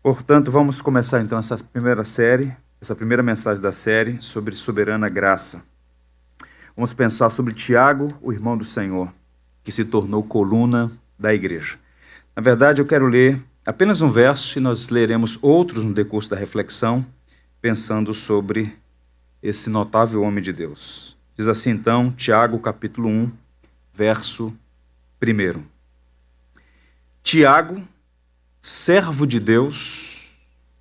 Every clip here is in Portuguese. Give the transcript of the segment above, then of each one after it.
Portanto, vamos começar então essa primeira mensagem da série sobre soberana graça. Vamos pensar sobre Tiago, o irmão do Senhor, que se tornou coluna da igreja. Na verdade, eu quero ler apenas um verso e nós leremos outros no decurso da reflexão, pensando sobre esse notável homem de Deus. Diz assim então, Tiago, capítulo 1, verso 1. Tiago, servo de Deus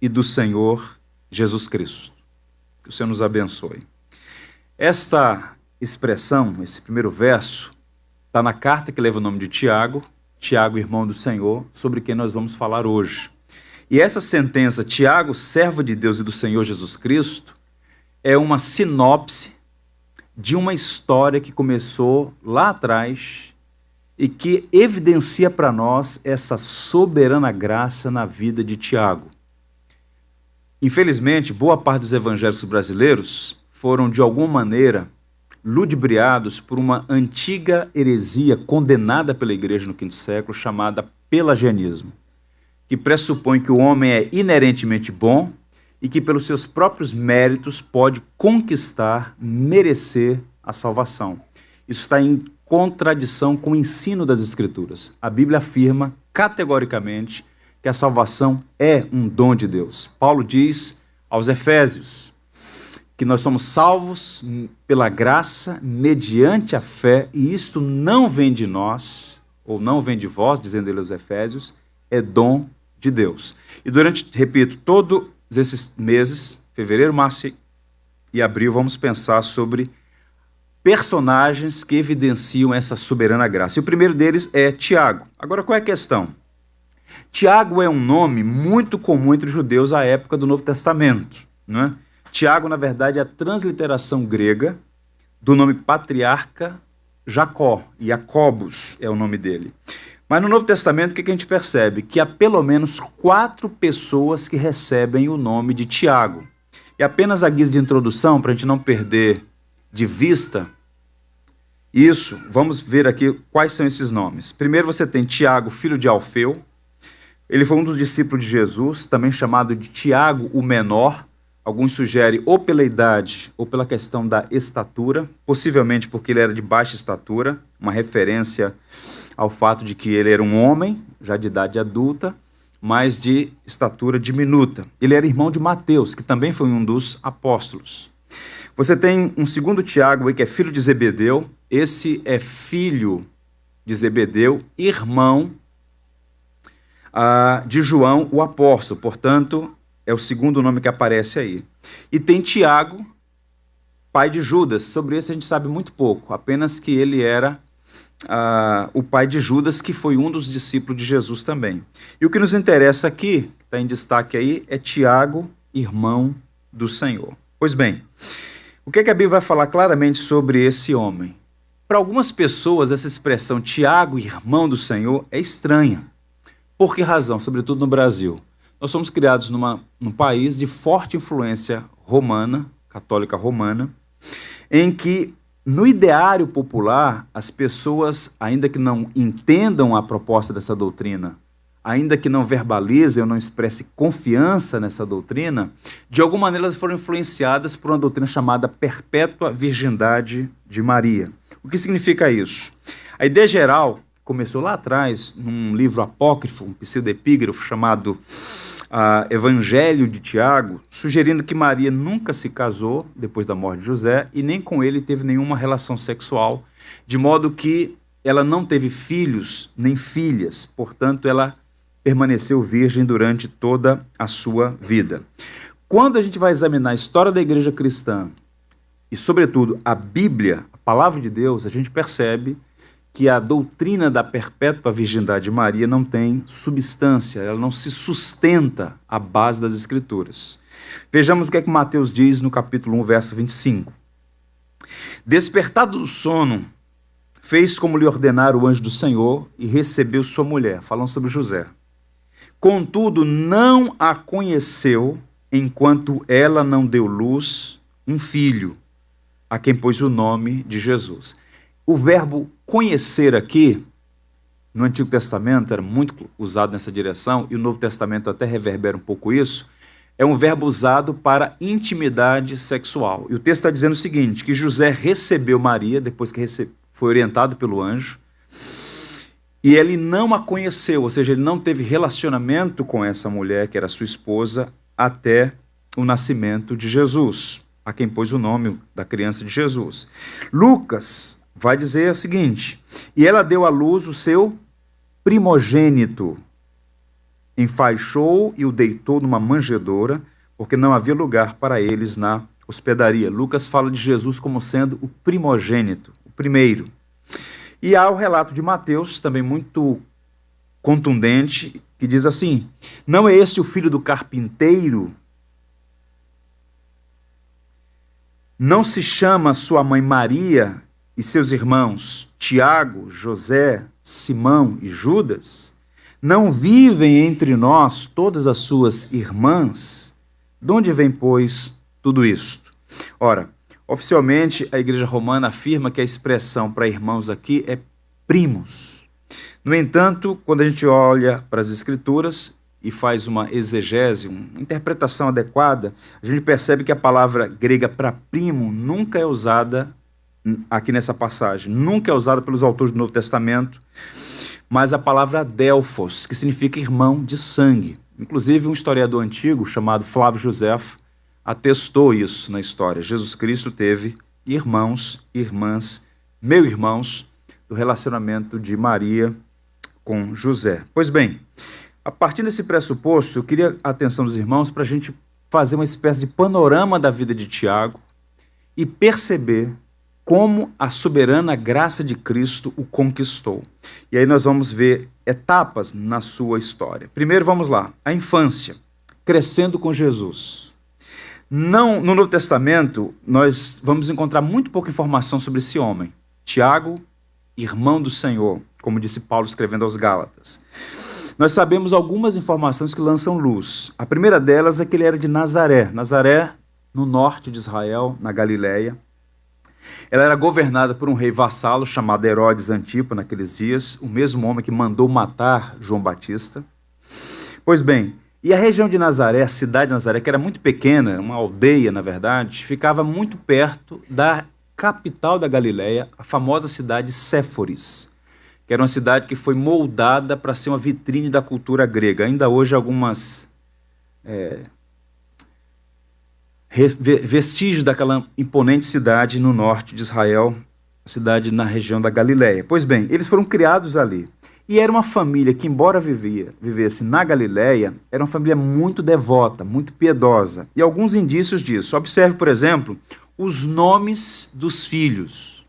e do Senhor Jesus Cristo. Que o Senhor nos abençoe. Esta expressão, esse primeiro verso, está na carta que leva o nome de Tiago, Tiago, irmão do Senhor, sobre quem nós vamos falar hoje. E essa sentença, Tiago, servo de Deus e do Senhor Jesus Cristo, é uma sinopse de uma história que começou lá atrás e que evidencia para nós essa soberana graça na vida de Tiago. Infelizmente, boa parte dos evangélicos brasileiros foram, de alguma maneira, ludibriados por uma antiga heresia condenada pela igreja no V século, chamada pelagianismo, que pressupõe que o homem é inerentemente bom e que, pelos seus próprios méritos, pode conquistar, merecer a salvação. Isso está em contradição com o ensino das Escrituras. A Bíblia afirma categoricamente que a salvação é um dom de Deus. Paulo diz aos Efésios que nós somos salvos pela graça, mediante a fé, e isto não vem de nós, ou não vem de vós, dizendo ele aos Efésios, é dom de Deus. E durante, repito, todos esses meses, fevereiro, março e abril, vamos pensar sobre personagens que evidenciam essa soberana graça. E o primeiro deles é Tiago. Agora, qual é a questão? Tiago é um nome muito comum entre os judeus à época do Novo Testamento, não é? Tiago, na verdade, é a transliteração grega do nome patriarca Jacó. Jacobus é o nome dele. Mas no Novo Testamento, o que a gente percebe? Que há pelo menos 4 pessoas que recebem o nome de Tiago. E apenas a guisa de introdução, para a gente não perder de vista isso, vamos ver aqui quais são esses nomes. Primeiro você tem Tiago, filho de Alfeu. Ele foi um dos discípulos de Jesus, também chamado de Tiago o Menor. Alguns sugerem ou pela idade ou pela questão da estatura, possivelmente porque ele era de baixa estatura, uma referência ao fato de que ele era um homem, já de idade adulta, mas de estatura diminuta. Ele era irmão de Mateus, que também foi um dos apóstolos. Você tem um segundo Tiago aí, que é filho de Zebedeu. Esse é filho de Zebedeu, irmão de João, o apóstolo. Portanto, é o segundo nome que aparece aí. E tem Tiago, pai de Judas. Sobre esse a gente sabe muito pouco, apenas que ele era o pai de Judas, que foi um dos discípulos de Jesus também. E o que nos interessa aqui, que está em destaque aí, é Tiago, irmão do Senhor. Pois bem, o que a Bíblia vai falar claramente sobre esse homem? Para algumas pessoas, essa expressão Tiago, irmão do Senhor, é estranha. Por que razão? Sobretudo no Brasil. Nós somos criados num país de forte influência romana, católica romana, em que, no ideário popular, as pessoas, ainda que não entendam a proposta dessa doutrina, ainda que não verbalizem ou não expressem confiança nessa doutrina, de alguma maneira elas foram influenciadas por uma doutrina chamada perpétua virgindade de Maria. O que significa isso? A ideia geral começou lá atrás, num livro apócrifo, um pseudepígrafo chamado Evangelho de Tiago, sugerindo que Maria nunca se casou depois da morte de José e nem com ele teve nenhuma relação sexual, de modo que ela não teve filhos nem filhas, portanto ela permaneceu virgem durante toda a sua vida. Quando a gente vai examinar a história da igreja cristã e, sobretudo, a Bíblia, a palavra de Deus, a gente percebe que a doutrina da perpétua virgindade de Maria não tem substância, ela não se sustenta à base das Escrituras. Vejamos o que é que Mateus diz no capítulo 1, verso 25. Despertado do sono, fez como lhe ordenara o anjo do Senhor e recebeu sua mulher, falando sobre José. Contudo, não a conheceu enquanto ela não deu luz um filho, a quem pôs o nome de Jesus. O verbo conhecer aqui no Antigo Testamento era muito usado nessa direção, e o Novo Testamento até reverbera um pouco isso, é um verbo usado para intimidade sexual. E o texto está dizendo o seguinte, que José recebeu Maria, depois que foi orientado pelo anjo, e ele não a conheceu, ou seja, ele não teve relacionamento com essa mulher, que era sua esposa, até o nascimento de Jesus, a quem pôs o nome da criança de Jesus. Lucas vai dizer o seguinte, e ela deu à luz o seu primogênito, enfaixou e o deitou numa manjedoura, porque não havia lugar para eles na hospedaria. Lucas fala de Jesus como sendo o primogênito, o primeiro. E há o relato de Mateus, também muito contundente, que diz assim, não é este o filho do carpinteiro? Não se chama sua mãe Maria e seus irmãos Tiago, José, Simão e Judas? Não vivem entre nós todas as suas irmãs? De onde vem, pois, tudo isto? Ora, oficialmente a Igreja Romana afirma que a expressão para irmãos aqui é primos. No entanto, quando a gente olha para as Escrituras e faz uma exegese, uma interpretação adequada, a gente percebe que a palavra grega para primo nunca é usada aqui nessa passagem, nunca é usada pelos autores do Novo Testamento, mas a palavra adelphos, que significa irmão de sangue. Inclusive, um historiador antigo chamado Flávio Josefo atestou isso na história. Jesus Cristo teve irmãos, irmãs, meio-irmãos do relacionamento de Maria com José. Pois bem, a partir desse pressuposto, eu queria a atenção dos irmãos para a gente fazer uma espécie de panorama da vida de Tiago e perceber como a soberana graça de Cristo o conquistou. E aí nós vamos ver etapas na sua história. Primeiro, vamos lá, a infância, crescendo com Jesus. No Novo Testamento, nós vamos encontrar muito pouca informação sobre esse homem. Tiago, irmão do Senhor, como disse Paulo escrevendo aos Gálatas. Nós sabemos algumas informações que lançam luz. A primeira delas é que ele era de Nazaré. Nazaré, no norte de Israel, na Galileia. Ela era governada por um rei vassalo chamado Herodes Antipa naqueles dias, o mesmo homem que mandou matar João Batista. Pois bem, e a região de Nazaré, a cidade de Nazaré, que era muito pequena, uma aldeia na verdade, ficava muito perto da capital da Galileia, a famosa cidade de Séforis, que era uma cidade que foi moldada para ser uma vitrine da cultura grega. Ainda hoje algumas vestígios daquela imponente cidade no norte de Israel, a cidade na região da Galileia. Pois bem, eles foram criados ali. E era uma família que, embora vivesse na Galileia, era uma família muito devota, muito piedosa. E alguns indícios disso. Observe, por exemplo, os nomes dos filhos.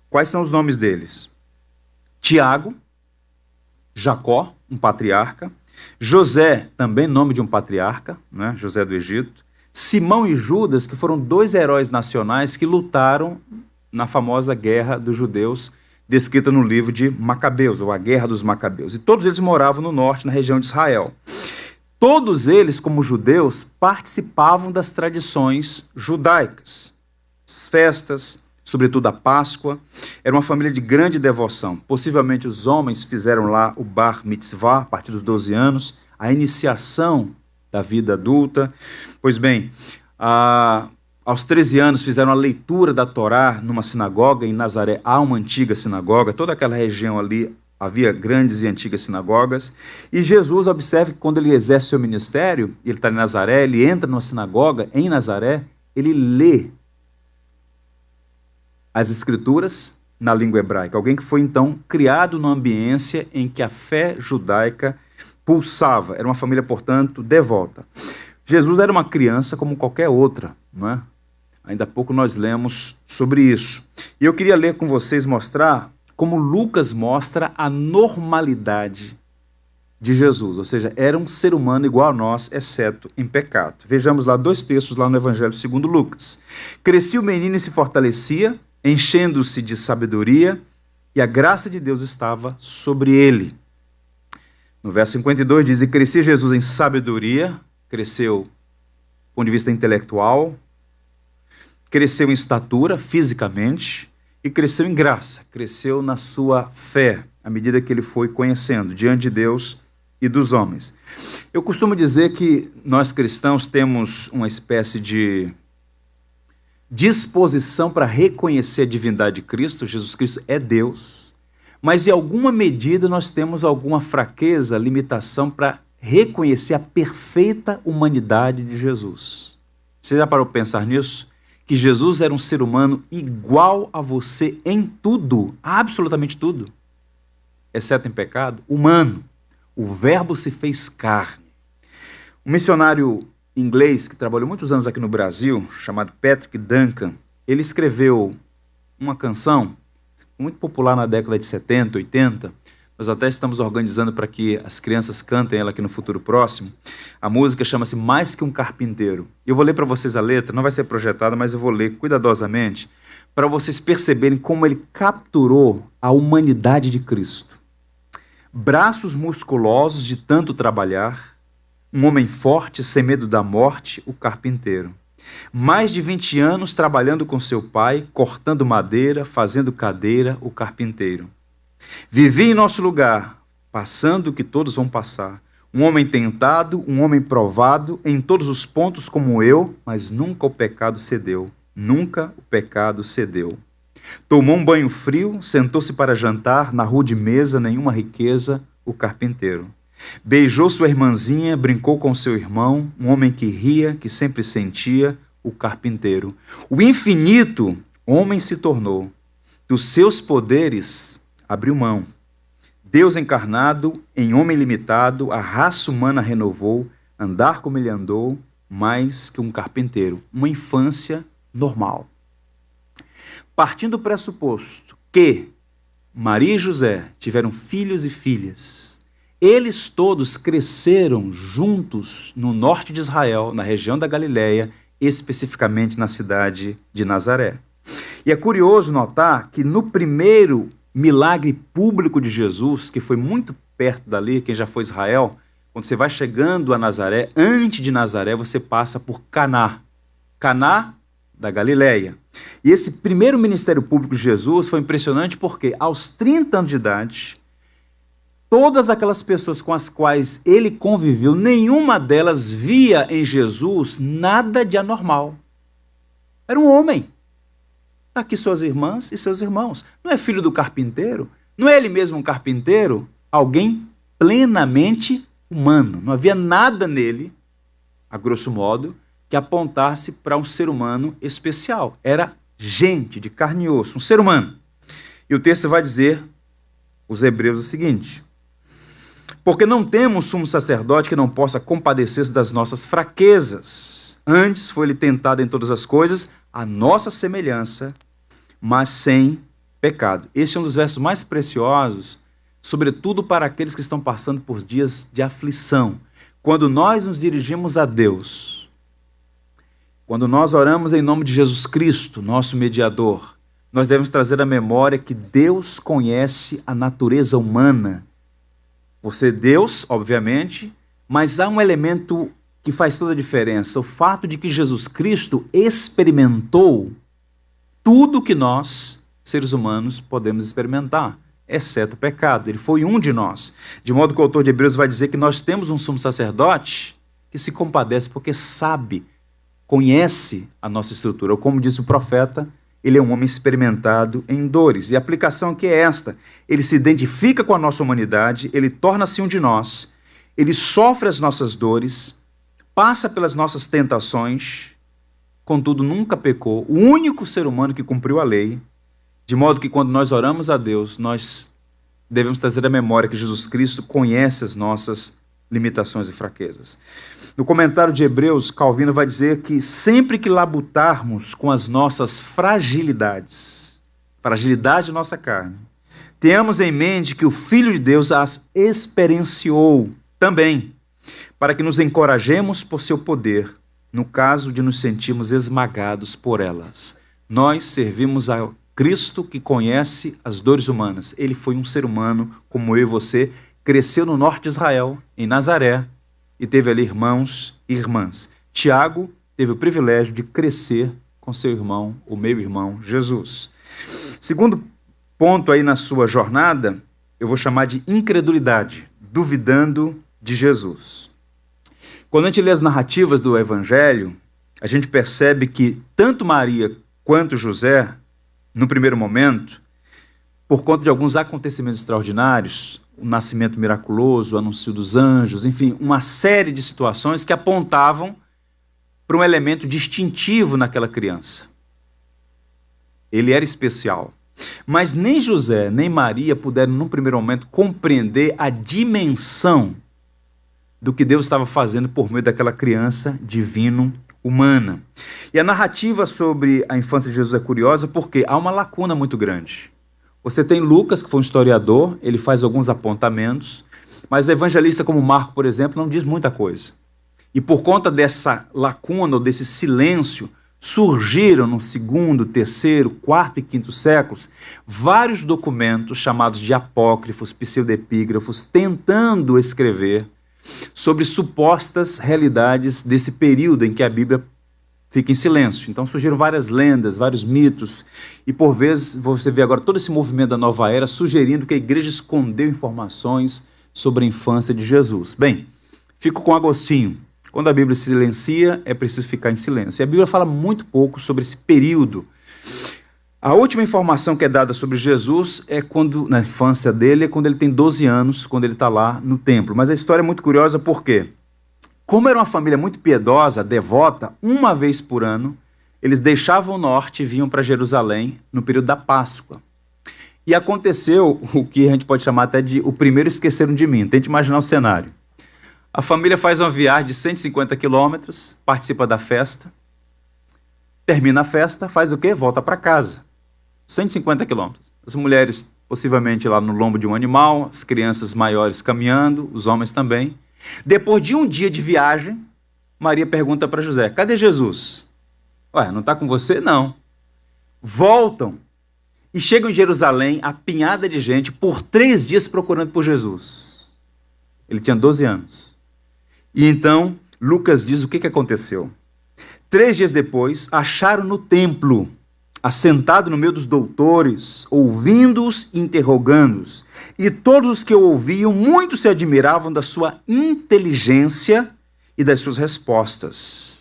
Quais são os nomes deles? Tiago, Jacó, um patriarca. José, também nome de um patriarca, né? José do Egito. Simão e Judas, que foram dois heróis nacionais que lutaram na famosa Guerra dos Judeus, descrita no livro de Macabeus, ou a Guerra dos Macabeus. E todos eles moravam no norte, na região de Israel. Todos eles, como judeus, participavam das tradições judaicas. As festas, sobretudo a Páscoa, era uma família de grande devoção. Possivelmente os homens fizeram lá o Bar Mitzvah, a partir dos 12 anos, a iniciação da vida adulta. Pois bem, aos 13 anos fizeram a leitura da Torá numa sinagoga. Em Nazaré há uma antiga sinagoga, toda aquela região ali havia grandes e antigas sinagogas. E Jesus, observe que quando ele exerce seu ministério, ele está em Nazaré, ele entra numa sinagoga em Nazaré, ele lê as escrituras na língua hebraica. Alguém que foi então criado numa ambiência em que a fé judaica pulsava. Era uma família, portanto, devota. Jesus era uma criança como qualquer outra, não é? Ainda há pouco nós lemos sobre isso. E eu queria ler com vocês, mostrar como Lucas mostra a normalidade de Jesus. Ou seja, era um ser humano igual a nós, exceto em pecado. Vejamos lá dois textos lá no Evangelho segundo Lucas. Crescia o menino e se fortalecia, enchendo-se de sabedoria, e a graça de Deus estava sobre ele. No verso 52 diz, e crescia Jesus em sabedoria, cresceu do ponto de vista intelectual, cresceu em estatura, fisicamente, e cresceu em graça, cresceu na sua fé, à medida que ele foi conhecendo, diante de Deus e dos homens. Eu costumo dizer que nós cristãos temos uma espécie de disposição para reconhecer a divindade de Cristo. Jesus Cristo é Deus, mas em alguma medida nós temos alguma fraqueza, limitação para reconhecer a perfeita humanidade de Jesus. Você já parou para pensar nisso? Que Jesus era um ser humano igual a você em tudo, absolutamente tudo, exceto em pecado, humano. O Verbo se fez carne. Um missionário inglês que trabalhou muitos anos aqui no Brasil, chamado Patrick Duncan, ele escreveu uma canção muito popular na década de 70, 80. Nós até estamos organizando para que as crianças cantem ela aqui no futuro próximo. A música chama-se Mais Que um Carpinteiro. Eu vou ler para vocês a letra, não vai ser projetada, mas eu vou ler cuidadosamente, para vocês perceberem como ele capturou a humanidade de Cristo. Braços musculosos de tanto trabalhar, um homem forte, sem medo da morte, o carpinteiro. Mais de 20 anos trabalhando com seu pai, cortando madeira, fazendo cadeira, o carpinteiro. Vivi em nosso lugar, passando o que todos vão passar. Um homem tentado, um homem provado, em todos os pontos como eu, mas nunca o pecado cedeu. Nunca o pecado cedeu. Tomou um banho frio, sentou-se para jantar, na rude mesa, nenhuma riqueza, o carpinteiro. Beijou sua irmãzinha, brincou com seu irmão, um homem que ria, que sempre sentia, o carpinteiro. O infinito, homem se tornou. Dos seus poderes, abriu mão. Deus encarnado, em homem limitado, a raça humana renovou, andar como ele andou, mais que um carpinteiro. Uma infância normal. Partindo do pressuposto que Maria e José tiveram filhos e filhas, eles todos cresceram juntos no norte de Israel, na região da Galileia, especificamente na cidade de Nazaré. E é curioso notar que no primeiro milagre público de Jesus, que foi muito perto dali, quem já foi a Israel, quando você vai chegando a Nazaré, antes de Nazaré você passa por Caná. Caná da Galileia. E esse primeiro ministério público de Jesus foi impressionante porque aos 30 anos de idade, todas aquelas pessoas com as quais ele conviveu, nenhuma delas via em Jesus nada de anormal. Era um homem. Está aqui suas irmãs e seus irmãos. Não é filho do carpinteiro? Não é ele mesmo um carpinteiro? Alguém plenamente humano. Não havia nada nele, a grosso modo, que apontasse para um ser humano especial. Era gente de carne e osso, um ser humano. E o texto vai dizer, os Hebreus, o seguinte: porque não temos sumo sacerdote que não possa compadecer-se das nossas fraquezas. Antes foi ele tentado em todas as coisas, a nossa semelhança, mas sem pecado. Esse é um dos versos mais preciosos, sobretudo para aqueles que estão passando por dias de aflição. Quando nós nos dirigimos a Deus, quando nós oramos em nome de Jesus Cristo, nosso mediador, nós devemos trazer à memória que Deus conhece a natureza humana. Por ser Deus, obviamente, mas há um elemento que faz toda a diferença, o fato de que Jesus Cristo experimentou tudo que nós, seres humanos, podemos experimentar, exceto o pecado. Ele foi um de nós. De modo que o autor de Hebreus vai dizer que nós temos um sumo sacerdote que se compadece porque sabe, conhece a nossa estrutura. Ou como disse o profeta, ele é um homem experimentado em dores. E a aplicação aqui é esta: ele se identifica com a nossa humanidade, ele torna-se um de nós, ele sofre as nossas dores, passa pelas nossas tentações, contudo nunca pecou, o único ser humano que cumpriu a lei, de modo que quando nós oramos a Deus, nós devemos trazer à memória que Jesus Cristo conhece as nossas limitações e fraquezas. No comentário de Hebreus, Calvino vai dizer que sempre que labutarmos com as nossas fragilidade de nossa carne, tenhamos em mente que o Filho de Deus as experienciou também, para que nos encorajemos por seu poder, no caso de nos sentirmos esmagados por elas. Nós servimos a Cristo que conhece as dores humanas. Ele foi um ser humano como eu e você, cresceu no norte de Israel, em Nazaré, e teve ali irmãos e irmãs. Tiago teve o privilégio de crescer com seu irmão, o meu irmão, Jesus. Segundo ponto aí na sua jornada, eu vou chamar de incredulidade, duvidando de Jesus. Quando a gente lê as narrativas do Evangelho, a gente percebe que tanto Maria quanto José, no primeiro momento, por conta de alguns acontecimentos extraordinários, o nascimento miraculoso, o anúncio dos anjos, enfim, uma série de situações que apontavam para um elemento distintivo naquela criança. Ele era especial. Mas nem José, nem Maria puderam, num primeiro momento, compreender a dimensão do que Deus estava fazendo por meio daquela criança divino-humana. E a narrativa sobre a infância de Jesus é curiosa porque há uma lacuna muito grande. Você tem Lucas, que foi um historiador, ele faz alguns apontamentos, mas o evangelista como Marco, por exemplo, não diz muita coisa. E por conta dessa lacuna, ou desse silêncio, surgiram no segundo, terceiro, quarto e quinto séculos vários documentos chamados de apócrifos, pseudepígrafos, tentando escrever sobre supostas realidades desse período em que a Bíblia fica em silêncio. Então surgiram várias lendas, vários mitos, e por vezes você vê agora todo esse movimento da nova era sugerindo que a igreja escondeu informações sobre a infância de Jesus. Bem, fico com Agostinho. Quando a Bíblia se silencia, é preciso ficar em silêncio. E a Bíblia fala muito pouco sobre esse período. A última informação que é dada sobre Jesus é quando, na infância dele, é quando ele tem 12 anos, quando ele está lá no templo. Mas a história é muito curiosa porque, como era uma família muito piedosa, devota, uma vez por ano, eles deixavam o norte e vinham para Jerusalém no período da Páscoa. E aconteceu o que a gente pode chamar até de o primeiro esqueceram de mim. Tente imaginar o cenário. A família faz uma viagem de 150 quilômetros, participa da festa, termina a festa, faz o quê? Volta para casa. 150 quilômetros. As mulheres possivelmente lá no lombo de um animal, as crianças maiores caminhando, os homens também. Depois de um dia de viagem, Maria pergunta para José, cadê Jesus? Ué, não está com você? Não. Voltam e chegam em Jerusalém, apinhada de gente, por 3 dias procurando por Jesus. Ele tinha 12 anos. E então, Lucas diz o que aconteceu. 3 dias depois, acharam no templo, assentado no meio dos doutores, ouvindo-os e interrogando-os. E todos os que o ouviam, muito se admiravam da sua inteligência e das suas respostas.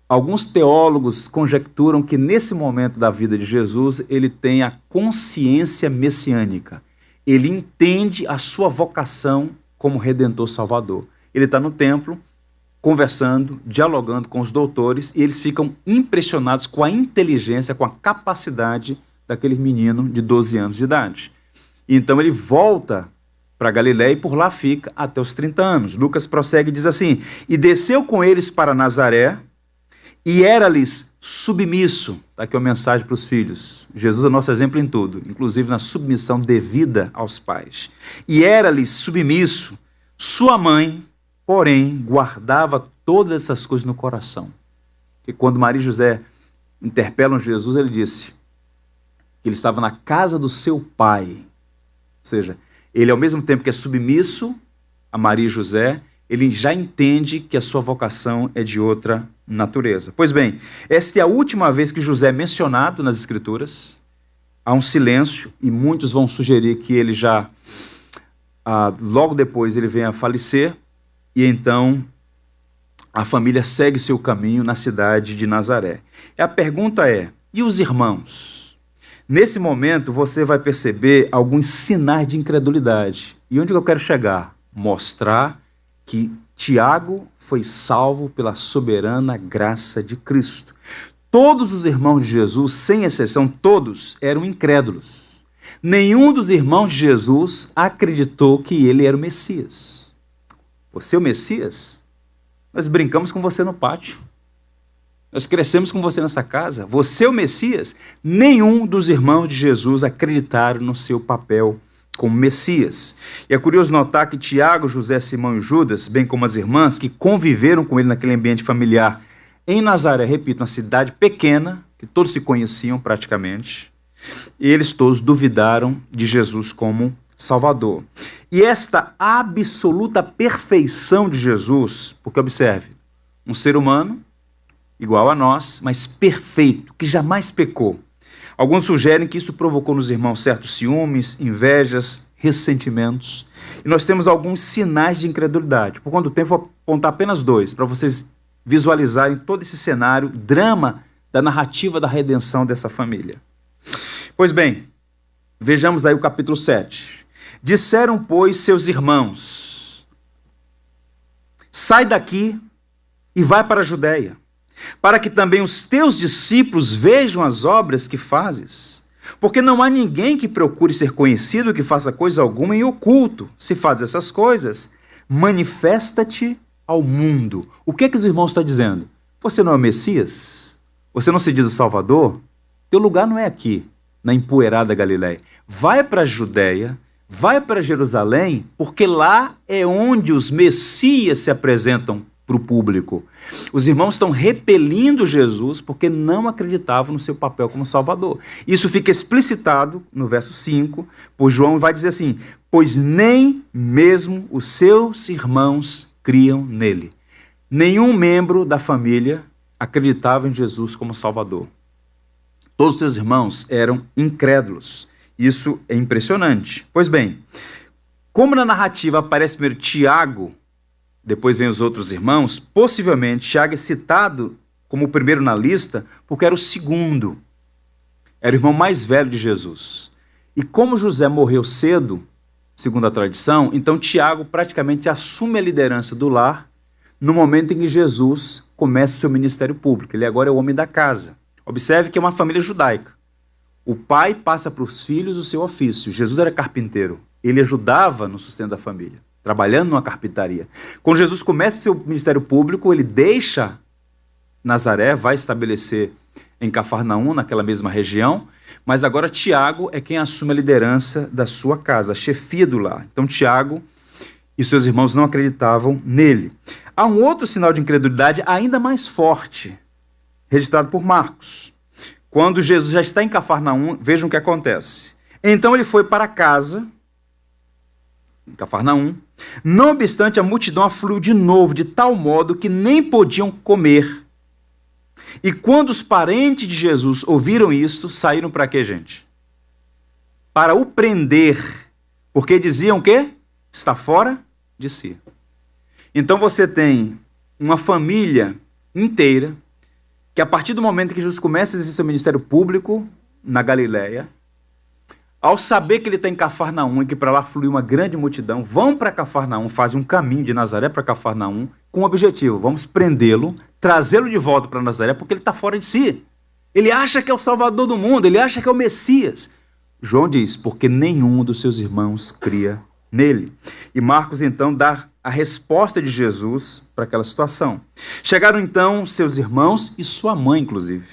Alguns teólogos conjecturam que nesse momento da vida de Jesus, ele tem a consciência messiânica. Ele entende a sua vocação como Redentor Salvador. Ele está no templo, conversando, dialogando com os doutores, e eles ficam impressionados com a inteligência, com a capacidade daquele menino de 12 anos de idade. Então ele volta para Galiléia e por lá fica até os 30 anos. Lucas prossegue e diz assim, e desceu com eles para Nazaré, e era-lhes submisso. Está aqui uma mensagem para os filhos. Jesus é nosso exemplo em tudo, inclusive na submissão devida aos pais. E era-lhes submisso. Sua mãe, porém, guardava todas essas coisas no coração. E quando Maria e José interpelam Jesus, ele disse que ele estava na casa do seu pai. Ou seja, ele ao mesmo tempo que é submisso a Maria e José, ele já entende que a sua vocação é de outra natureza. Pois bem, esta é a última vez que José é mencionado nas Escrituras. Há um silêncio e muitos vão sugerir que ele já, logo depois, ele venha a falecer e então a família segue seu caminho na cidade de Nazaré. E a pergunta é, e os irmãos? Nesse momento você vai perceber alguns sinais de incredulidade. E onde eu quero chegar? Mostrar que Tiago foi salvo pela soberana graça de Cristo. Todos os irmãos de Jesus, sem exceção, todos eram incrédulos. Nenhum dos irmãos de Jesus acreditou que ele era o Messias. Você é o Messias? Nós brincamos com você no pátio. Nós crescemos com você nessa casa. Você é o Messias? Nenhum dos irmãos de Jesus acreditaram no seu papel como Messias. E é curioso notar que Tiago, José, Simão e Judas, bem como as irmãs que conviveram com ele naquele ambiente familiar em Nazaré, repito, uma cidade pequena, que todos se conheciam praticamente, e eles todos duvidaram de Jesus como Salvador. E esta absoluta perfeição de Jesus, porque observe, um ser humano igual a nós, mas perfeito, que jamais pecou. Alguns sugerem que isso provocou nos irmãos certos ciúmes, invejas, ressentimentos. E nós temos alguns sinais de incredulidade. Por conta do tempo, vou apontar apenas 2, para vocês visualizarem todo esse cenário, drama da narrativa da redenção dessa família. Pois bem, vejamos aí o capítulo 7. Disseram, pois, seus irmãos: sai daqui e vai para a Judéia, para que também os teus discípulos vejam as obras que fazes. Porque não há ninguém que procure ser conhecido que faça coisa alguma em oculto. Se faz essas coisas, manifesta-te ao mundo. O que é que os irmãos estão dizendo? Você não é o Messias? Você não se diz o Salvador? Teu lugar não é aqui, na empoeirada Galileia. Vai para a Judéia, vai para Jerusalém, porque lá é onde os Messias se apresentam para o público. Os irmãos estão repelindo Jesus porque não acreditavam no seu papel como Salvador. Isso fica explicitado no verso 5, por João vai dizer assim: pois nem mesmo os seus irmãos criam nele. Nenhum membro da família acreditava em Jesus como Salvador. Todos os seus irmãos eram incrédulos. Isso é impressionante. Pois bem, como na narrativa aparece primeiro Tiago, depois vem os outros irmãos, possivelmente Tiago é citado como o primeiro na lista porque era o segundo. Era o irmão mais velho de Jesus. E como José morreu cedo, segundo a tradição, então Tiago praticamente assume a liderança do lar no momento em que Jesus começa o seu ministério público. Ele agora é o homem da casa. Observe que é uma família judaica. O pai passa para os filhos o seu ofício. Jesus era carpinteiro. Ele ajudava no sustento da família, trabalhando numa carpintaria. Quando Jesus começa o seu ministério público, ele deixa Nazaré, vai estabelecer em Cafarnaum, naquela mesma região, mas agora Tiago é quem assume a liderança da sua casa, a chefia do lar. Então Tiago e seus irmãos não acreditavam nele. Há um outro sinal de incredulidade ainda mais forte, registrado por Marcos. Quando Jesus já está em Cafarnaum, vejam o que acontece. Então ele foi para casa, em Cafarnaum. Não obstante, a multidão afluiu de novo, de tal modo que nem podiam comer. E quando os parentes de Jesus ouviram isto, saíram para quê, gente? Para o prender, porque diziam que está fora de si. Então você tem uma família inteira que a partir do momento que Jesus começa a exercer seu ministério público na Galileia, ao saber que ele está em Cafarnaum e que para lá flui uma grande multidão, vão para Cafarnaum, fazem um caminho de Nazaré para Cafarnaum com o objetivo: vamos prendê-lo, trazê-lo de volta para Nazaré, porque ele está fora de si. Ele acha que é o Salvador do mundo, ele acha que é o Messias. João diz, porque nenhum dos seus irmãos cria nele. E Marcos então dá a resposta de Jesus para aquela situação. Chegaram então seus irmãos e sua mãe, inclusive.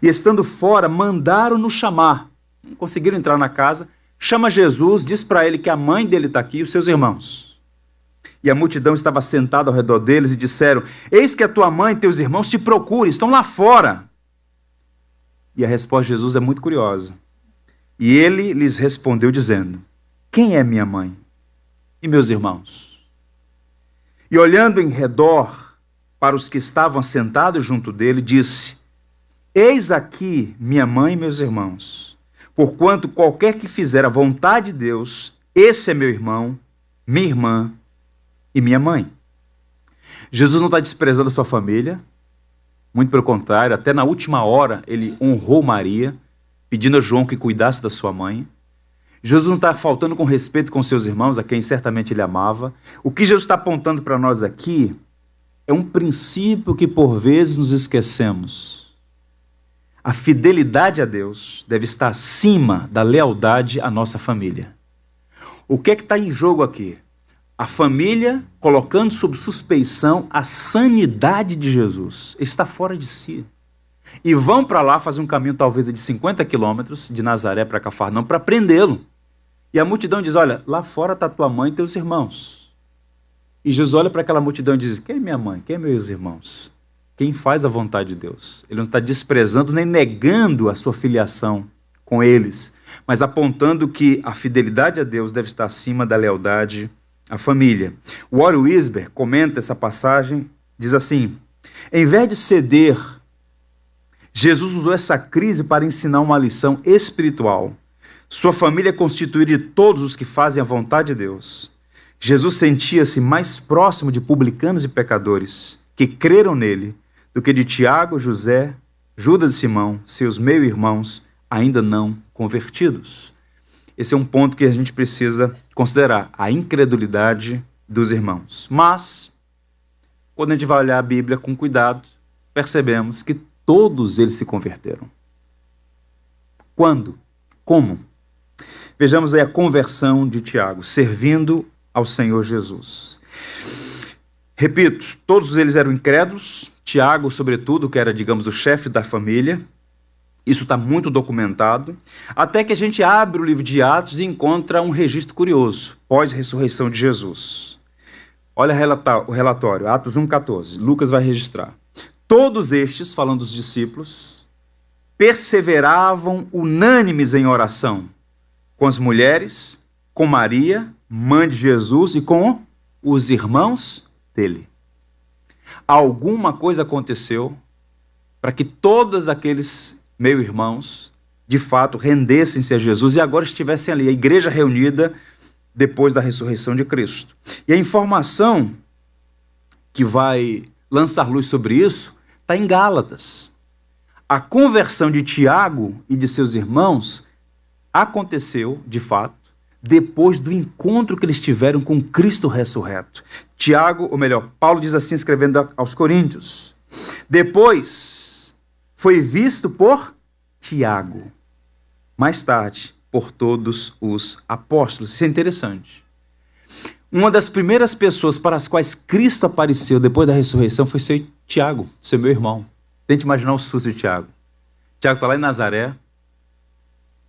E estando fora, mandaram-no chamar. Não conseguiram entrar na casa. Chama Jesus, diz para ele que a mãe dele está aqui e os seus irmãos. E a multidão estava sentada ao redor deles e disseram: eis que a tua mãe e teus irmãos te procuram, estão lá fora. E a resposta de Jesus é muito curiosa. E ele lhes respondeu dizendo: quem é minha mãe e meus irmãos? E olhando em redor para os que estavam sentados junto dele, disse: eis aqui minha mãe e meus irmãos. Porquanto qualquer que fizer a vontade de Deus, esse é meu irmão, minha irmã e minha mãe. Jesus não está desprezando a sua família, muito pelo contrário, até na última hora ele honrou Maria, pedindo a João que cuidasse da sua mãe. Jesus não está faltando com respeito com seus irmãos, a quem certamente ele amava. O que Jesus está apontando para nós aqui é um princípio que por vezes nos esquecemos. A fidelidade a Deus deve estar acima da lealdade à nossa família. O que é que está em jogo aqui? A família colocando sob suspeição a sanidade de Jesus. Ele está fora de si. E vão para lá fazer um caminho talvez de 50 quilômetros de Nazaré para Cafarnaum para prendê-lo. E a multidão diz: olha, lá fora está tua mãe e teus irmãos. E Jesus olha para aquela multidão e diz: quem é minha mãe? Quem é meus irmãos? Quem faz a vontade de Deus. Ele não está desprezando nem negando a sua filiação com eles, mas apontando que a fidelidade a Deus deve estar acima da lealdade à família. O Warren Wiersbe comenta essa passagem, diz assim: em vez de ceder, Jesus usou essa crise para ensinar uma lição espiritual. Sua família é constituída de todos os que fazem a vontade de Deus. Jesus sentia-se mais próximo de publicanos e pecadores que creram nele do que de Tiago, José, Judas e Simão, seus meio-irmãos, ainda não convertidos. Esse é um ponto que a gente precisa considerar, a incredulidade dos irmãos. Mas, quando a gente vai olhar a Bíblia com cuidado, percebemos que todos eles se converteram. Quando? Como? Vejamos aí a conversão de Tiago, servindo ao Senhor Jesus. Repito, todos eles eram incrédulos, Tiago, sobretudo, que era, digamos, o chefe da família. Isso está muito documentado, até que a gente abre o livro de Atos e encontra um registro curioso, pós-ressurreição de Jesus. Olha o relatório, Atos 1,14, Lucas vai registrar. Todos estes, falando dos discípulos, perseveravam unânimes em oração, com as mulheres, com Maria, mãe de Jesus, e com os irmãos dele. Alguma coisa aconteceu para que todos aqueles meio-irmãos, de fato, rendessem-se a Jesus e agora estivessem ali, a igreja reunida depois da ressurreição de Cristo. E a informação que vai lançar luz sobre isso está em Gálatas. A conversão de Tiago e de seus irmãos aconteceu, de fato, depois do encontro que eles tiveram com Cristo ressurreto. Tiago, ou melhor, Paulo diz assim, escrevendo aos Coríntios, depois foi visto por Tiago, mais tarde por todos os apóstolos. Isso é interessante. Uma das primeiras pessoas para as quais Cristo apareceu depois da ressurreição foi ser Tiago, ser meu irmão. Tente imaginar o susto de Tiago. Tiago está lá em Nazaré,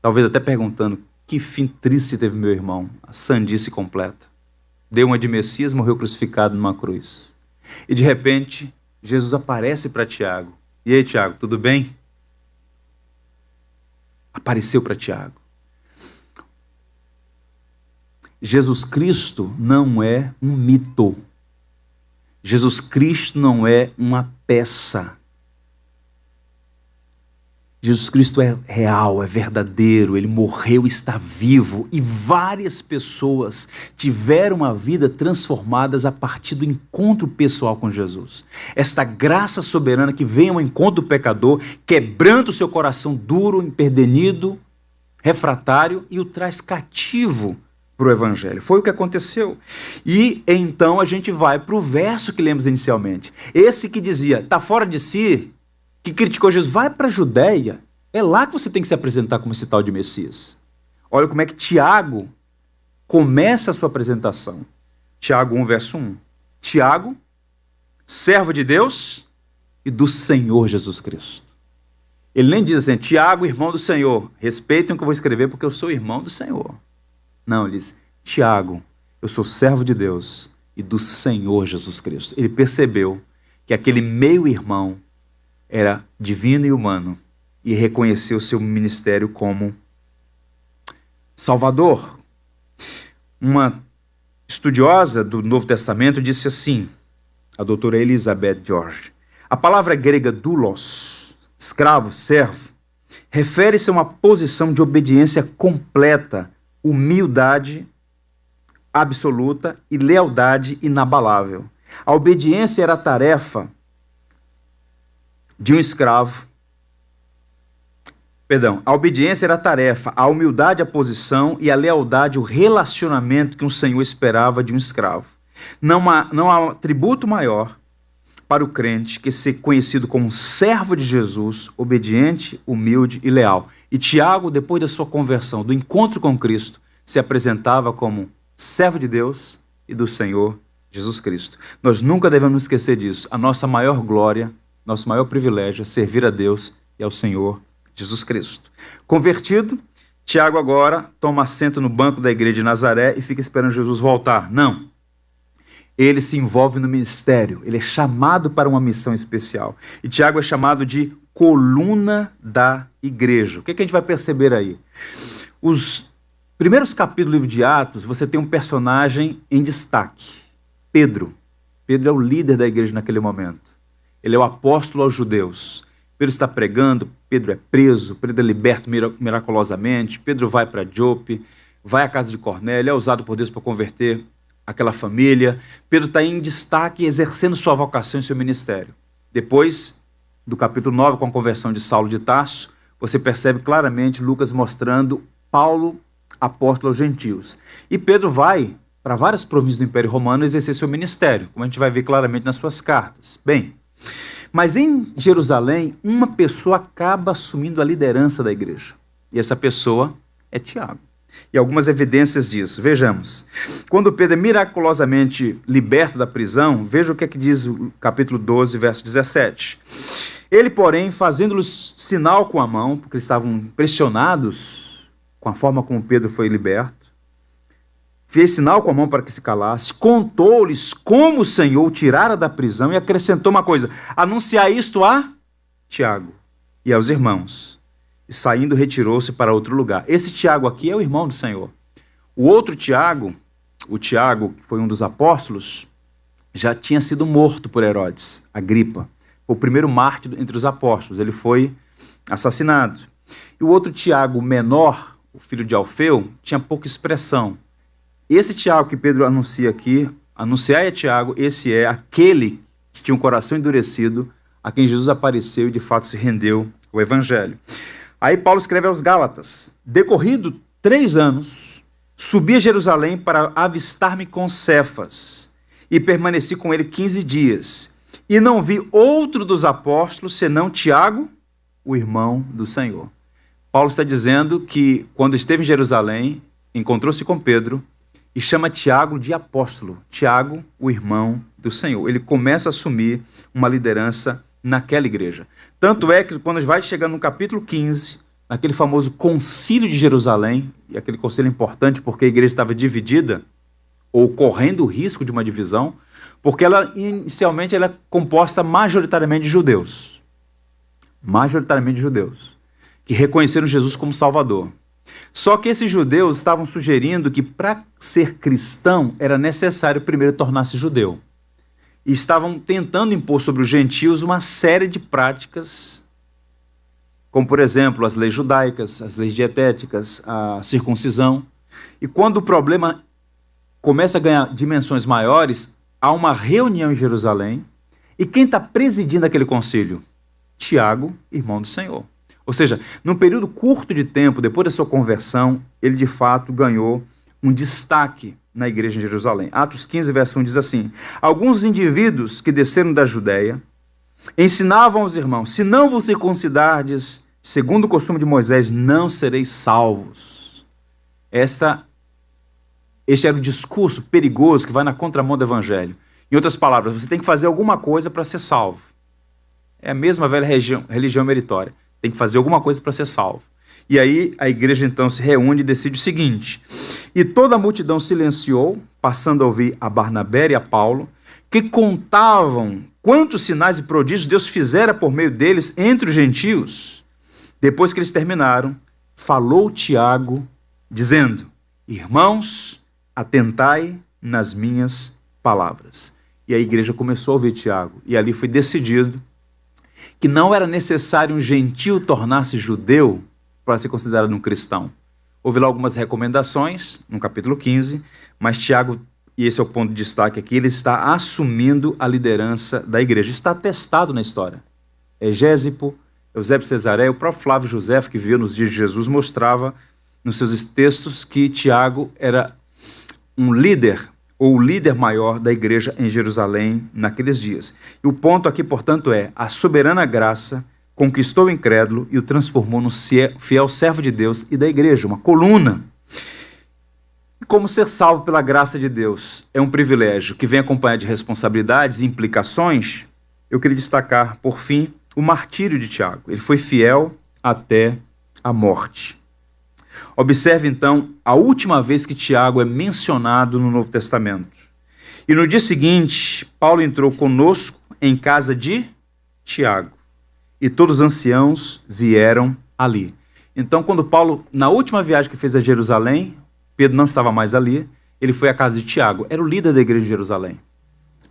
talvez até perguntando, que fim triste teve meu irmão, a sandice completa. Deu uma de Messias, morreu crucificado numa cruz. E de repente, Jesus aparece para Tiago. E aí, Tiago, tudo bem? Apareceu para Tiago. Jesus Cristo não é um mito. Jesus Cristo não é uma peça. Jesus Cristo é real, é verdadeiro, ele morreu, está vivo e várias pessoas tiveram a vida transformadas a partir do encontro pessoal com Jesus. Esta graça soberana que vem ao encontro do pecador, quebrando o seu coração duro, empedernido, refratário e o traz cativo para o Evangelho. Foi o que aconteceu. E então a gente vai para o verso que lemos inicialmente. Esse que dizia, está fora de si, que criticou Jesus, vai para a Judéia, é lá que você tem que se apresentar como esse tal de Messias. Olha como é que Tiago começa a sua apresentação. Tiago 1, verso 1. Tiago, servo de Deus e do Senhor Jesus Cristo. Ele nem diz assim, Tiago, irmão do Senhor, respeitem o que eu vou escrever porque eu sou irmão do Senhor. Não, ele diz, Tiago, eu sou servo de Deus e do Senhor Jesus Cristo. Ele percebeu que aquele meio-irmão era divino e humano e reconheceu seu ministério como Salvador. Uma estudiosa do Novo Testamento disse assim, a doutora Elizabeth George, a palavra grega doulos, escravo, servo, refere-se a uma posição de obediência completa, humildade absoluta e lealdade inabalável. A obediência era a tarefa de um escravo. A obediência era a tarefa, a humildade a posição e a lealdade o relacionamento que um senhor esperava de um escravo. Não há atributo maior para o crente que ser conhecido como servo de Jesus, obediente, humilde e leal. E Tiago, depois da sua conversão, do encontro com Cristo, se apresentava como servo de Deus e do Senhor Jesus Cristo. Nós nunca devemos esquecer disso. A nossa maior glória, nosso maior privilégio é servir a Deus e ao Senhor Jesus Cristo. Convertido, Tiago agora toma assento no banco da igreja de Nazaré e fica esperando Jesus voltar. Não. Ele se envolve no ministério, ele é chamado para uma missão especial. E Tiago é chamado de coluna da igreja. O que a gente vai perceber aí? Os primeiros capítulos do livro de Atos, você tem um personagem em destaque, Pedro. Pedro é o líder da igreja naquele momento. Ele é o apóstolo aos judeus. Pedro está pregando, Pedro é preso, Pedro é liberto miraculosamente, Pedro vai para Jope, vai à casa de Cornélio, é usado por Deus para converter aquela família. Pedro está em destaque, exercendo sua vocação e seu ministério. Depois do capítulo 9, com a conversão de Saulo de Tarso, você percebe claramente Lucas mostrando Paulo, apóstolo aos gentios. E Pedro vai para várias províncias do Império Romano exercer seu ministério, como a gente vai ver claramente nas suas cartas. Bem, mas em Jerusalém, uma pessoa acaba assumindo a liderança da igreja. E essa pessoa é Tiago. E algumas evidências disso. Vejamos. Quando Pedro é miraculosamente liberto da prisão, veja o que é que diz o capítulo 12, verso 17. Ele, porém, fazendo-lhes sinal com a mão, porque eles estavam impressionados com a forma como Pedro foi liberto, fez sinal com a mão para que se calasse, contou-lhes como o Senhor o tirara da prisão e acrescentou uma coisa: anunciar isto a Tiago e aos irmãos. E saindo, retirou-se para outro lugar. Esse Tiago aqui é o irmão do Senhor. O outro Tiago, o Tiago, que foi um dos apóstolos, já tinha sido morto por Herodes, Agripa. Foi o primeiro mártir entre os apóstolos. Ele foi assassinado. E o outro Tiago, menor, o filho de Alfeu, tinha pouca expressão. Esse Tiago que Pedro anuncia aqui, anunciar é Tiago, esse é aquele que tinha um coração endurecido, a quem Jesus apareceu e de fato se rendeu ao evangelho. Aí Paulo escreve aos Gálatas: decorrido 3 anos, subi a Jerusalém para avistar-me com Cefas, e permaneci com ele 15 dias, e não vi outro dos apóstolos senão Tiago, o irmão do Senhor. Paulo está dizendo que quando esteve em Jerusalém, encontrou-se com Pedro, e chama Tiago de apóstolo, Tiago, o irmão do Senhor. Ele começa a assumir uma liderança naquela igreja. Tanto é que quando vai chegando no capítulo 15, naquele famoso concílio de Jerusalém, e aquele concílio importante porque a igreja estava dividida, ou correndo o risco de uma divisão, porque ela inicialmente ela é composta majoritariamente de judeus. Majoritariamente de judeus, que reconheceram Jesus como Salvador. Só que esses judeus estavam sugerindo que para ser cristão era necessário primeiro tornar-se judeu. E estavam tentando impor sobre os gentios uma série de práticas, como por exemplo as leis judaicas, as leis dietéticas, a circuncisão. E quando o problema começa a ganhar dimensões maiores, há uma reunião em Jerusalém, e quem está presidindo aquele concílio? Tiago, irmão do Senhor. Ou seja, num período curto de tempo, depois da sua conversão, ele de fato ganhou um destaque na igreja em Jerusalém. Atos 15, verso 1 diz assim: alguns indivíduos que desceram da Judéia ensinavam aos irmãos: se não vos circuncidardes, segundo o costume de Moisés, não sereis salvos. Este era o discurso perigoso que vai na contramão do evangelho. Em outras palavras, você tem que fazer alguma coisa para ser salvo. É a mesma velha religião meritória. Tem que fazer alguma coisa para ser salvo. E aí a igreja então se reúne e decide o seguinte: e toda a multidão silenciou, passando a ouvir a Barnabé e a Paulo, que contavam quantos sinais e prodígios Deus fizera por meio deles entre os gentios. Depois que eles terminaram, falou Tiago, dizendo: irmãos, atentai nas minhas palavras. E a igreja começou a ouvir Tiago, e ali foi decidido que não era necessário um gentio tornar-se judeu para ser considerado um cristão. Houve lá algumas recomendações, no capítulo 15, mas Tiago, e esse é o ponto de destaque aqui, ele está assumindo a liderança da igreja. Isso está atestado na história. Egésipo, Eusébio de Cesareia, o próprio Flávio Josefo, que viveu nos dias de Jesus, mostrava nos seus textos que Tiago era um líder, ou o líder maior da igreja em Jerusalém naqueles dias. E o ponto aqui, portanto, é: a soberana graça conquistou o incrédulo e o transformou no fiel servo de Deus e da igreja, uma coluna. E como ser salvo pela graça de Deus é um privilégio que vem acompanhado de responsabilidades e implicações, eu queria destacar, por fim, o martírio de Tiago. Ele foi fiel até a morte. Observe, então, a última vez que Tiago é mencionado no Novo Testamento. E no dia seguinte, Paulo entrou conosco em casa de Tiago, e todos os anciãos vieram ali. Então, quando Paulo, na última viagem que fez a Jerusalém, Pedro não estava mais ali, ele foi à casa de Tiago, era o líder da igreja de Jerusalém.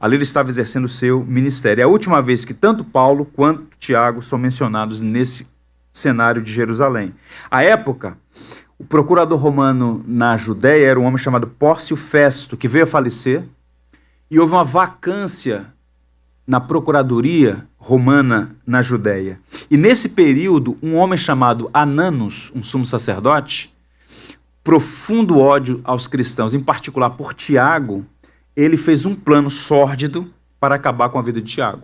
Ali ele estava exercendo o seu ministério. É a última vez que tanto Paulo quanto Tiago são mencionados nesse cenário de Jerusalém. À época, o procurador romano na Judéia era um homem chamado Pórcio Festo, que veio a falecer, e houve uma vacância na procuradoria romana na Judéia. E nesse período, um homem chamado Ananos, um sumo sacerdote, profundo ódio aos cristãos, em particular por Tiago, ele fez um plano sórdido para acabar com a vida de Tiago.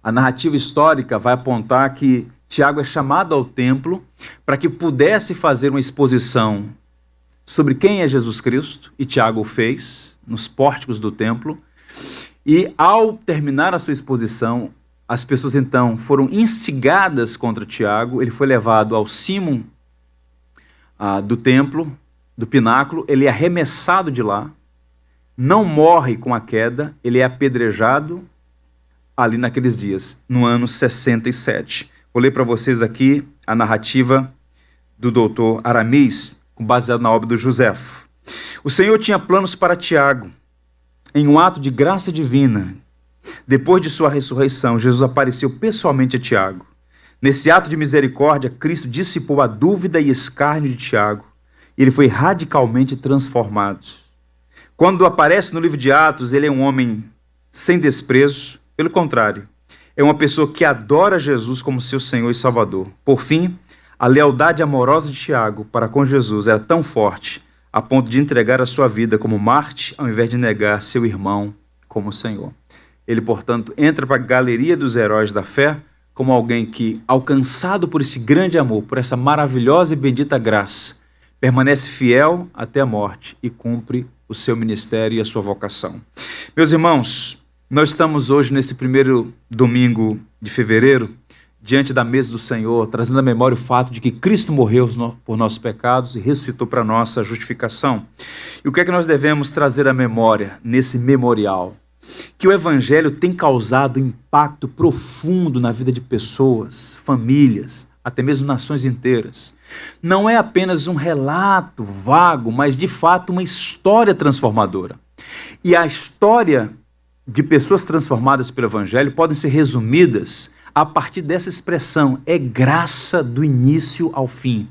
A narrativa histórica vai apontar que Tiago é chamado ao templo para que pudesse fazer uma exposição sobre quem é Jesus Cristo, e Tiago o fez nos pórticos do templo, e ao terminar a sua exposição, as pessoas então foram instigadas contra Tiago, ele foi levado ao cimo do templo, do pináculo, ele é arremessado de lá, não morre com a queda, ele é apedrejado ali naqueles dias, no ano 67. Vou ler para vocês aqui a narrativa do doutor Aramis, baseado na obra do Joséfo. O Senhor tinha planos para Tiago. Em um ato de graça divina, depois de sua ressurreição, Jesus apareceu pessoalmente a Tiago. Nesse ato de misericórdia, Cristo dissipou a dúvida e escárnio de Tiago. E ele foi radicalmente transformado. Quando aparece no livro de Atos, ele é um homem sem desprezo. Pelo contrário, é uma pessoa que adora Jesus como seu Senhor e Salvador. Por fim, a lealdade amorosa de Tiago para com Jesus era tão forte a ponto de entregar a sua vida como Marte, ao invés de negar seu irmão como Senhor. Ele, portanto, entra para a galeria dos heróis da fé como alguém que, alcançado por esse grande amor, por essa maravilhosa e bendita graça, permanece fiel até a morte e cumpre o seu ministério e a sua vocação. Meus irmãos, nós estamos hoje nesse primeiro domingo de fevereiro, diante da mesa do Senhor, trazendo à memória o fato de que Cristo morreu por nossos pecados e ressuscitou para nossa justificação. E o que é que nós devemos trazer à memória nesse memorial? Que o Evangelho tem causado impacto profundo na vida de pessoas, famílias, até mesmo nações inteiras. Não é apenas um relato vago, mas de fato uma história transformadora. E a história de pessoas transformadas pelo Evangelho podem ser resumidas a partir dessa expressão: é graça do início ao fim.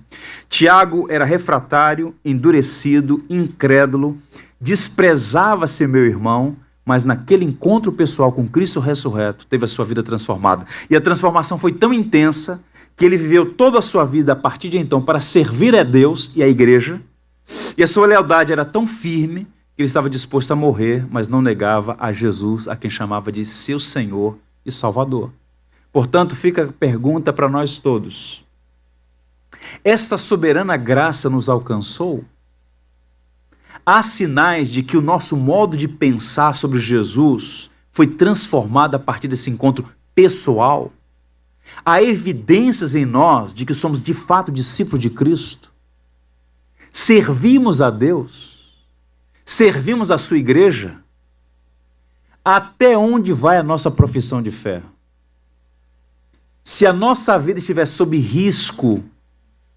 Tiago era refratário, endurecido, incrédulo, desprezava ser meu irmão, mas naquele encontro pessoal com Cristo ressurreto, teve a sua vida transformada. E a transformação foi tão intensa que ele viveu toda a sua vida a partir de então para servir a Deus e a igreja, e a sua lealdade era tão firme que ele estava disposto a morrer, mas não negava a Jesus, a quem chamava de seu Senhor e Salvador. Portanto, fica a pergunta para nós todos: esta soberana graça nos alcançou? Há sinais de que o nosso modo de pensar sobre Jesus foi transformado a partir desse encontro pessoal? Há evidências em nós de que somos de fato discípulos de Cristo? Servimos a Deus? Servimos a sua igreja? Até onde vai a nossa profissão de fé? Se a nossa vida estiver sob risco,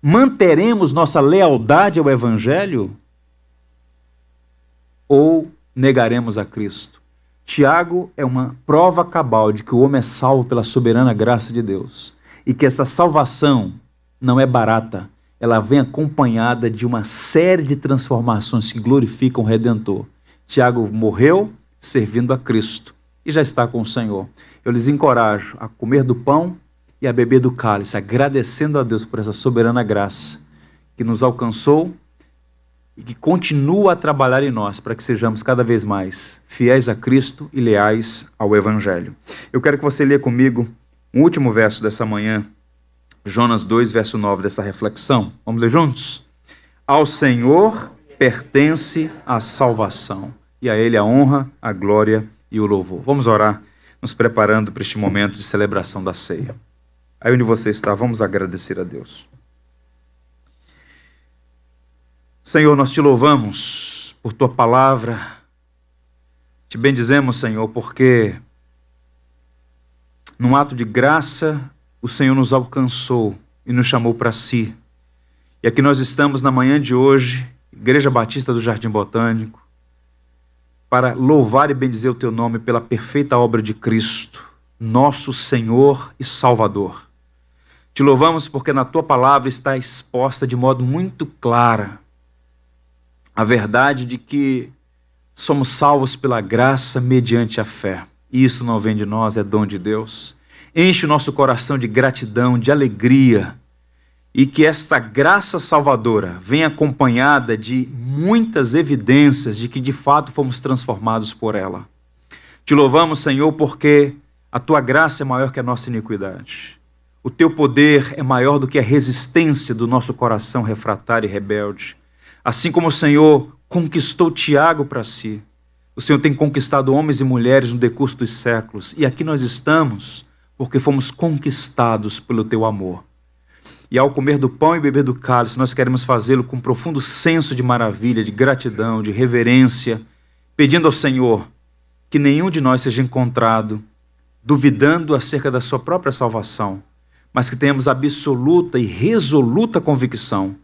manteremos nossa lealdade ao Evangelho? Ou negaremos a Cristo? Tiago é uma prova cabal de que o homem é salvo pela soberana graça de Deus. E que essa salvação não é barata. Ela vem acompanhada de uma série de transformações que glorificam o Redentor. Tiago morreu servindo a Cristo e já está com o Senhor. Eu lhes encorajo a comer do pão e a beber do cálice, agradecendo a Deus por essa soberana graça que nos alcançou e que continua a trabalhar em nós para que sejamos cada vez mais fiéis a Cristo e leais ao Evangelho. Eu quero que você leia comigo o último verso dessa manhã, Jonas 2, verso 9, dessa reflexão. Vamos ler juntos? Ao Senhor pertence a salvação, e a Ele a honra, a glória e o louvor. Vamos orar, nos preparando para este momento de celebração da ceia. Aí onde você está, vamos agradecer a Deus. Senhor, nós te louvamos por tua palavra, te bendizemos, Senhor, porque num ato de graça o Senhor nos alcançou e nos chamou para si. E aqui nós estamos na manhã de hoje, Igreja Batista do Jardim Botânico, para louvar e bendizer o teu nome pela perfeita obra de Cristo, nosso Senhor e Salvador. Te louvamos porque na tua palavra está exposta de modo muito clara a verdade de que somos salvos pela graça mediante a fé. E isso não vem de nós, é dom de Deus. Enche o nosso coração de gratidão, de alegria, e que esta graça salvadora venha acompanhada de muitas evidências de que de fato fomos transformados por ela. Te louvamos, Senhor, porque a tua graça é maior que a nossa iniquidade. O teu poder é maior do que a resistência do nosso coração refratário e rebelde. Assim como o Senhor conquistou Tiago para si, o Senhor tem conquistado homens e mulheres no decurso dos séculos. E aqui nós estamos porque fomos conquistados pelo teu amor. E ao comer do pão e beber do cálice, nós queremos fazê-lo com um profundo senso de maravilha, de gratidão, de reverência, pedindo ao Senhor que nenhum de nós seja encontrado duvidando acerca da sua própria salvação, mas que tenhamos absoluta e resoluta convicção.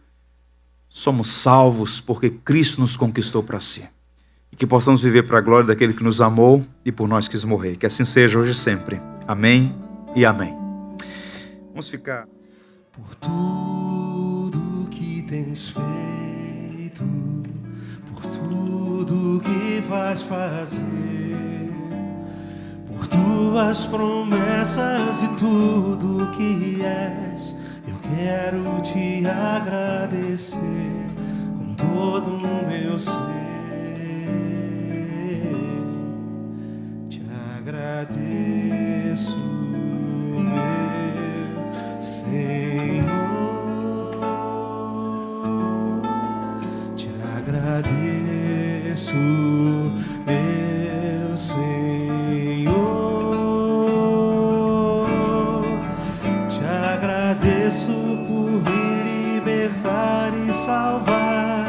Somos salvos porque Cristo nos conquistou para si. E que possamos viver para a glória daquele que nos amou e por nós quis morrer. Que assim seja hoje e sempre. Amém e amém. Vamos ficar... Por tudo que tens feito, por tudo que vais fazer, por tuas promessas e tudo que és, eu quero te agradecer com todo o meu ser. Te agradeço, meu Senhor, te agradeço, meu Senhor, te agradeço por me libertar e salvar,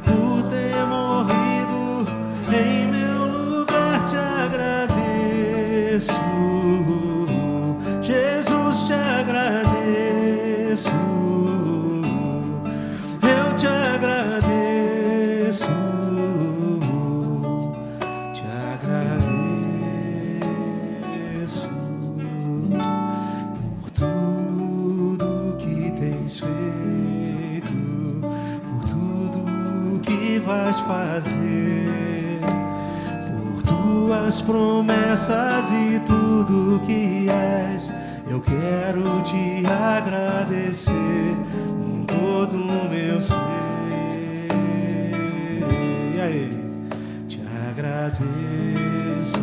por ter morrido em meu lugar, te agradeço, Jesus, te agradeço, eu te agradeço, te agradeço por tudo que tens feito, por tudo que vais fazer, por tuas promessas e tudo que és. Eu quero te agradecer com todo o meu ser. E aí? Te agradeço,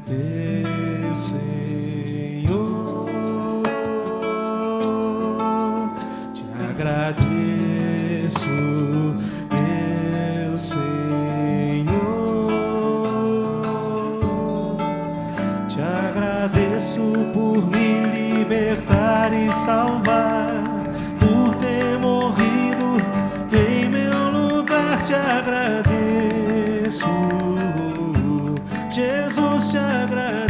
meu Senhor. Te agradeço, meu Senhor. Te agradeço por me libertar e salvar, por ter morrido em meu lugar, te agradeço, Jesus, te agradeço.